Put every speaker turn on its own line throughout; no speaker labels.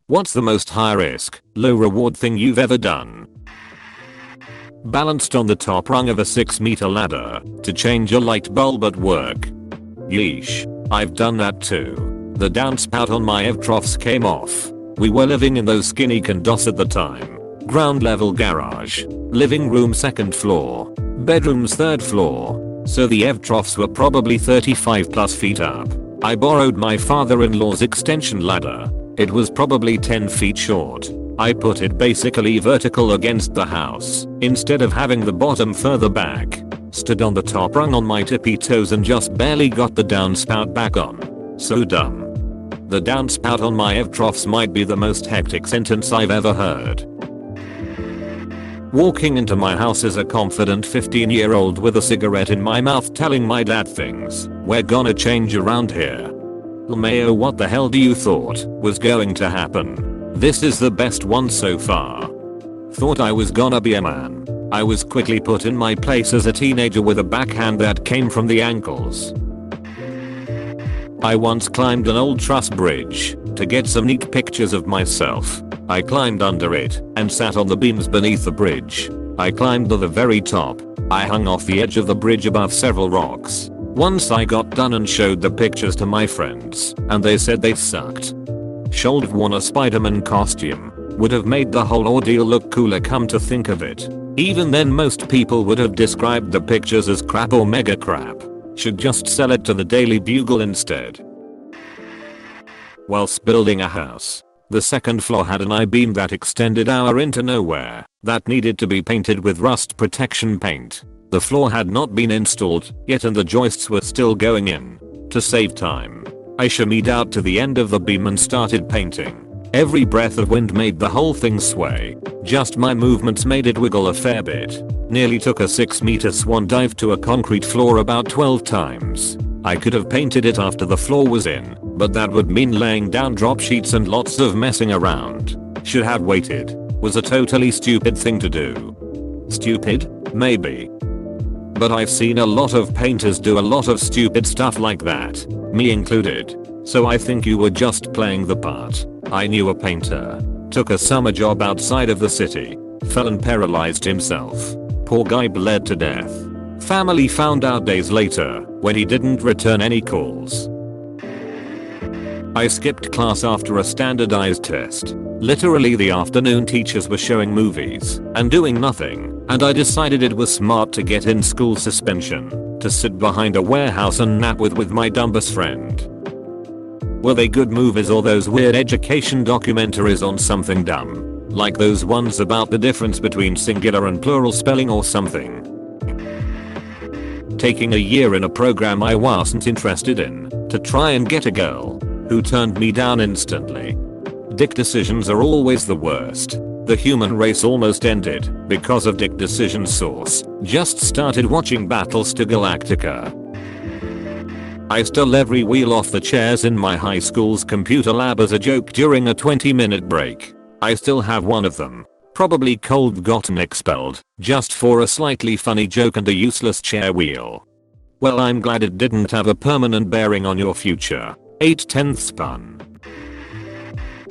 What's the most high risk, low reward thing you've ever done? Balanced on the top rung of a 6-meter ladder to change a light bulb at work. Yeesh. I've done that too. The downspout on my Evtrophs came off. We were living in those skinny condos at the time. Ground level garage. Living room 2nd floor. Bedrooms 3rd floor. So the Evtrophs were probably 35 plus feet up. I borrowed my father-in-law's extension ladder. It was probably 10 feet short. I put it basically vertical against the house, instead of having the bottom further back. Stood on the top rung on my tippy toes and just barely got the downspout back on. So dumb. The downspout on my Evtrophs might be the most hectic sentence I've ever heard. Walking into my house as a confident 15-year-old with a cigarette in my mouth telling my dad things. We're gonna change around here. LMAO, what the hell do you thought was going to happen? This is the best one so far. Thought I was gonna be a man. I was quickly put in my place as a teenager with a backhand that came from the ankles. I once climbed an old truss bridge to get some neat pictures of myself. I climbed under it and sat on the beams beneath the bridge. I climbed to the very top. I hung off the edge of the bridge above several rocks. Once I got done and showed the pictures to my friends, and they said they sucked. Should have worn a Spider-Man costume. Would have made the whole ordeal look cooler, come to think of it. Even then most people would have described the pictures as crap or mega crap. Should just sell it to the Daily Bugle instead. Whilst building a house, the 2nd floor had an I-beam that extended out into nowhere that needed to be painted with rust protection paint. The floor had not been installed yet and the joists were still going in. To save time, I shimmied out to the end of the beam and started painting. Every breath of wind made the whole thing sway. Just my movements made it wiggle a fair bit. Nearly took a 6-meter swan dive to a concrete floor about 12 times. I could have painted it after the floor was in, but that would mean laying down drop sheets and lots of messing around. Should have waited. Was a totally stupid thing to do. Stupid? Maybe. But I've seen a lot of painters do a lot of stupid stuff like that, me included. So I think you were just playing the part. I knew a painter. Took a summer job outside of the city. Fell and paralyzed himself. Poor guy bled to death. Family found out days later when he didn't return any calls. I skipped class after a standardized test. Literally the afternoon teachers were showing movies and doing nothing, and I decided it was smart to get in school suspension to sit behind a warehouse and nap with my dumbest friend. Were they good movies or those weird education documentaries on something dumb? Like those ones about the difference between singular and plural spelling or something? Taking a year in a program I wasn't interested in to try and get a girl who turned me down instantly. Dick decisions are always the worst. The human race almost ended because of dick decision source. Just started watching Battlestar Galactica. I stole every wheel off the chairs in my high school's computer lab as a joke during a 20-minute break. I still have one of them. Probably cold gotten expelled, just for a slightly funny joke and a useless chair wheel. Well, I'm glad it didn't have a permanent bearing on your future. 8/10 pun.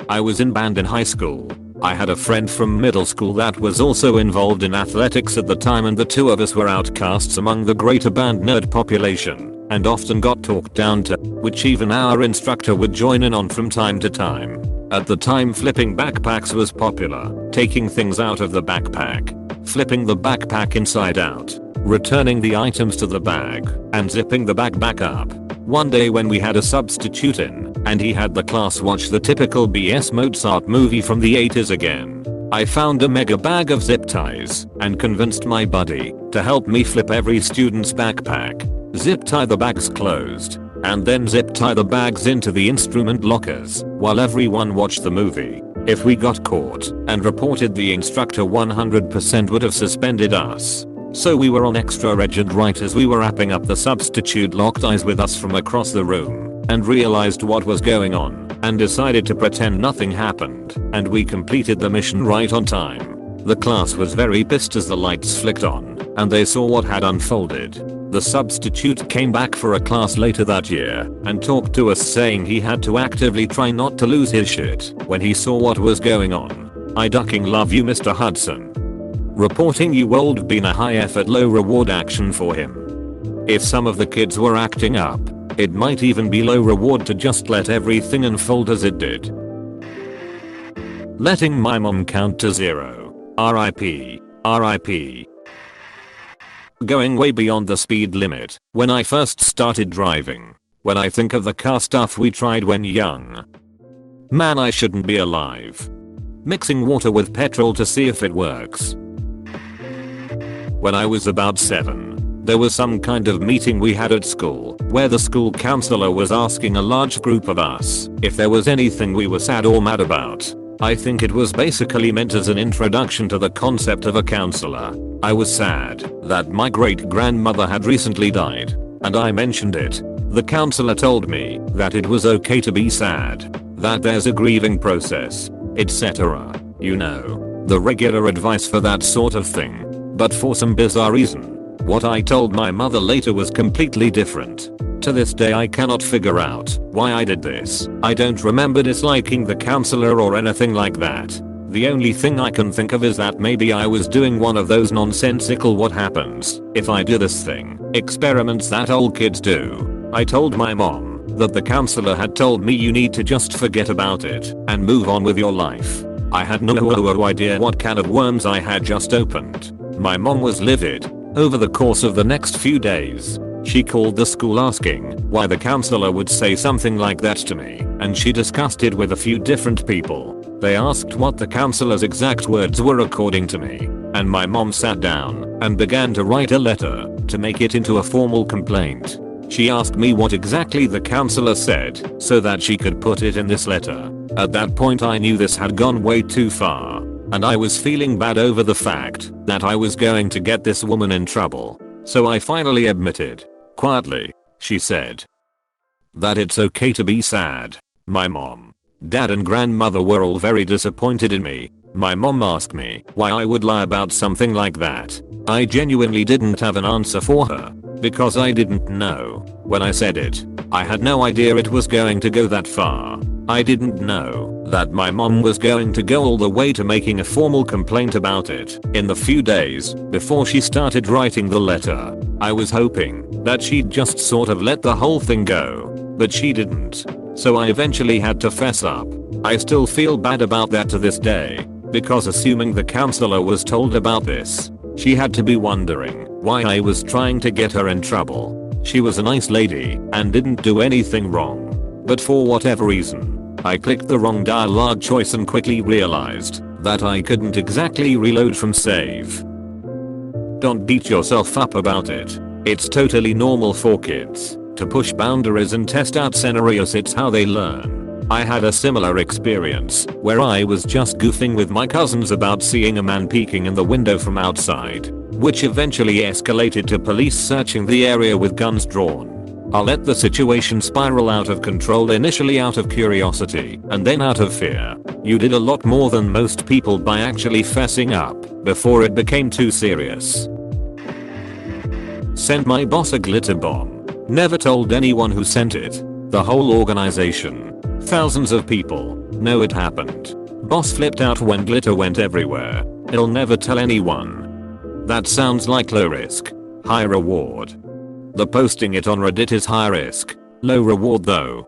I was in band in high school. I had a friend from middle school that was also involved in athletics at the time, and the two of us were outcasts among the greater band nerd population and often got talked down to, which even our instructor would join in on from time to time. At the time, flipping backpacks was popular, taking things out of the backpack, flipping the backpack inside out, returning the items to the bag, and zipping the bag back up. One day when we had a substitute in, and he had the class watch the typical BS Mozart movie from the 80s again, I found a mega bag of zip ties and convinced my buddy to help me flip every student's backpack, zip tie the bags closed, and then zip tie the bags into the instrument lockers while everyone watched the movie. If we got caught and reported, the instructor 100% would have suspended us. So we were on extra rigid right as we were wrapping up. The substitute locked eyes with us from across the room and realized what was going on and decided to pretend nothing happened, and we completed the mission right on time. The class was very pissed as the lights flicked on and they saw what had unfolded. The substitute came back for a class later that year and talked to us saying he had to actively try not to lose his shit when he saw what was going on. I ducking love you, Mr. Hudson. Reporting you old been a high effort low reward action for him. If some of the kids were acting up, it might even be low reward to just let everything unfold as it did. Letting my mom count to 0. RIP. RIP. Going way beyond the speed limit when I first started driving. When I think of the car stuff we tried when young. Man, I shouldn't be alive. Mixing water with petrol to see if it works. When I was about 7, there was some kind of meeting we had at school where the school counselor was asking a large group of us if there was anything we were sad or mad about. I think it was basically meant as an introduction to the concept of a counselor. I was sad that my great grandmother had recently died, and I mentioned it. The counselor told me that it was okay to be sad, that there's a grieving process, etc. You know, the regular advice for that sort of thing. But for some bizarre reason, what I told my mother later was completely different. To this day I cannot figure out why I did this. I don't remember disliking the counselor or anything like that. The only thing I can think of is that maybe I was doing one of those nonsensical what happens if I do this thing experiments that old kids do. I told my mom that the counselor had told me you need to just forget about it and move on with your life. I had no idea what can of worms I had just opened. My mom was livid. Over the course of the next few days, she called the school asking why the counselor would say something like that to me, and she discussed it with a few different people. They asked what the counselor's exact words were according to me, and my mom sat down and began to write a letter to make it into a formal complaint. She asked me what exactly the counselor said so that she could put it in this letter. At that point I knew this had gone way too far, and I was feeling bad over the fact that I was going to get this woman in trouble. So I finally admitted, quietly, she said, that it's okay to be sad. My mom, dad and grandmother were all very disappointed in me. My mom asked me why I would lie about something like that. I genuinely didn't have an answer for her, because I didn't know. When I said it, I had no idea it was going to go that far. I didn't know that my mom was going to go all the way to making a formal complaint about it. In the few days before she started writing the letter, I was hoping that she'd just sort of let the whole thing go, but she didn't. So I eventually had to fess up. I still feel bad about that to this day, because assuming the counselor was told about this, she had to be wondering why I was trying to get her in trouble. She was a nice lady and didn't do anything wrong, but for whatever reason, I clicked the wrong dialogue choice and quickly realized that I couldn't exactly reload from save. Don't beat yourself up about it. It's totally normal for kids to push boundaries and test out scenarios. It's how they learn. I had a similar experience where I was just goofing with my cousins about seeing a man peeking in the window from outside, which eventually escalated to police searching the area with guns drawn. I let the situation spiral out of control, initially out of curiosity and then out of fear. You did a lot more than most people by actually fessing up before it became too serious. Sent my boss a glitter bomb. Never told anyone who sent it. The whole organization, thousands of people, know it happened. Boss flipped out when glitter went everywhere. He'll never tell anyone. That sounds like low risk, high reward. The posting it on Reddit is high risk, low reward though.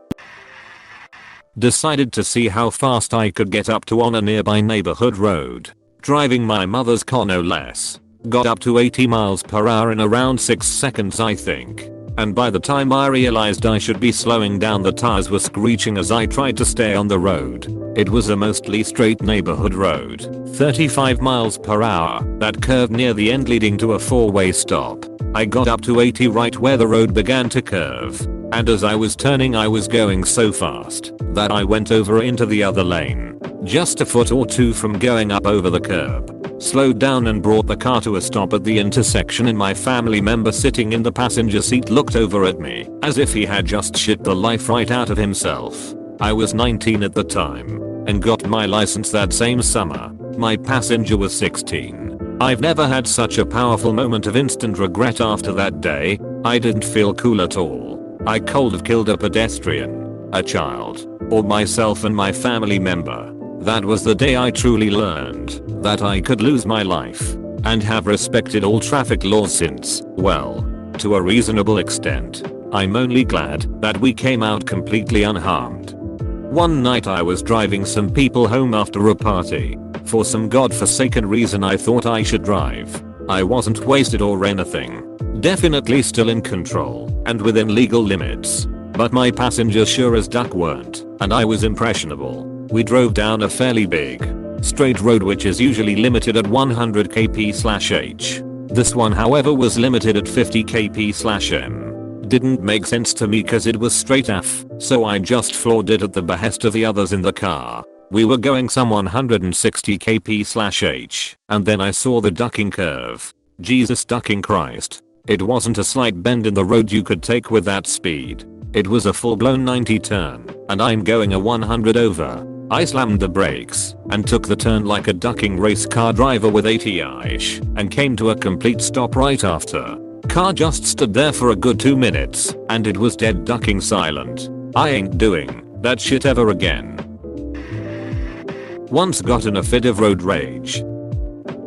Decided to see how fast I could get up to on a nearby neighborhood road. Driving my mother's car no less. Got up to 80 miles per hour in around 6 seconds I think. And by the time I realized I should be slowing down, the tires were screeching as I tried to stay on the road. It was a mostly straight neighborhood road, 35 miles per hour, that curved near the end leading to a 4-way stop. I got up to 80 right where the road began to curve, and as I was turning I was going so fast that I went over into the other lane, just a foot or two from going up over the curb. Slowed down and brought the car to a stop at the intersection, and my family member sitting in the passenger seat looked over at me as if he had just shit the life right out of himself. I was 19 at the time and got my license that same summer. My passenger was 16. I've never had such a powerful moment of instant regret after that day. I didn't feel cool at all. I could have killed a pedestrian, a child, or myself and my family member. That was the day I truly learned that I could lose my life, and have respected all traffic laws since. Well, to a reasonable extent. I'm only glad that we came out completely unharmed. One night I was driving some people home after a party. For some godforsaken reason I thought I should drive. I wasn't wasted or anything. Definitely still in control and within legal limits. But my passengers sure as duck weren't, and I was impressionable. We drove down a fairly big, straight road which is usually limited at 100 kp/h. This one however was limited at 50 kp/m. Didn't make sense to me cause it was straight F, so I just floored it at the behest of the others in the car. We were going some 160 kp/h, and then I saw the ducking curve. Jesus ducking Christ. It wasn't a slight bend in the road you could take with that speed. It was a full-blown 90 turn, and I'm going a 100 over. I slammed the brakes and took the turn like a ducking race car driver with 80ish and came to a complete stop right after. Car just stood there for a good 2 minutes and it was dead ducking silent. I ain't doing that shit ever again. Once got in a fit of road rage.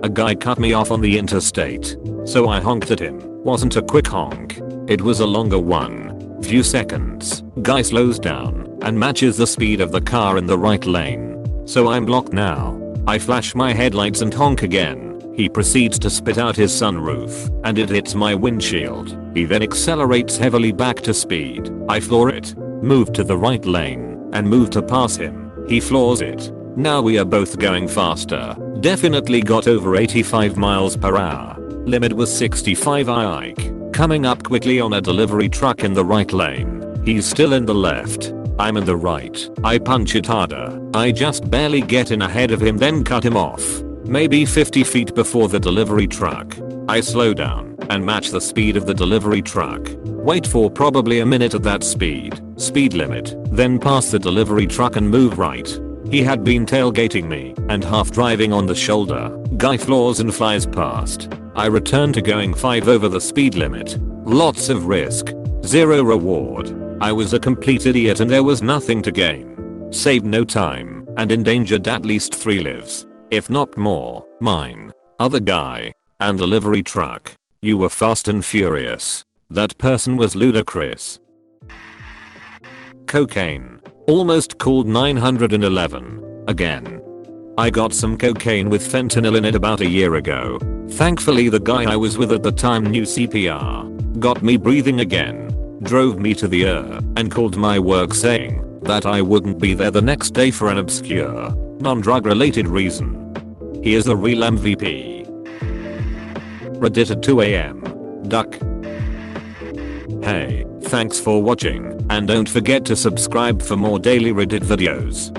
A guy cut me off on the interstate, so I honked at him. Wasn't a quick honk. It was a longer one. Few seconds. Guy slows down and matches the speed of the car in the right lane. So I'm blocked now. I flash my headlights and honk again. He proceeds to spit out his sunroof and it hits my windshield. He then accelerates heavily back to speed. I floor it, move to the right lane, and move to pass him. He floors it. Now we are both going faster. Definitely got over 85 miles per hour. Limit was 65 Ike. Coming up quickly on a delivery truck in the right lane. He's still in the left. I'm in the right. I punch it harder. I just barely get in ahead of him then cut him off. Maybe 50 feet before the delivery truck. I slow down and match the speed of the delivery truck. Wait for probably a minute at that speed limit, then pass the delivery truck and move right. He had been tailgating me and half driving on the shoulder. Guy floors and flies past. I return to going 5 over the speed limit. Lots of risk, zero reward. I was a complete idiot and there was nothing to gain. Saved no time and endangered at least 3 lives, if not more. Mine, other guy, and delivery truck. You were fast and furious. That person was ludicrous. Cocaine. Almost called 911. Again. I got some cocaine with fentanyl in it about a year ago. Thankfully the guy I was with at the time knew CPR. Got me breathing again. Drove me to the and called my work saying that I wouldn't be there the next day for an obscure, non-drug related reason. He is the real MVP. Reddit at 2 AM. Duck. Hey, thanks for watching, and don't forget to subscribe for more daily Reddit videos.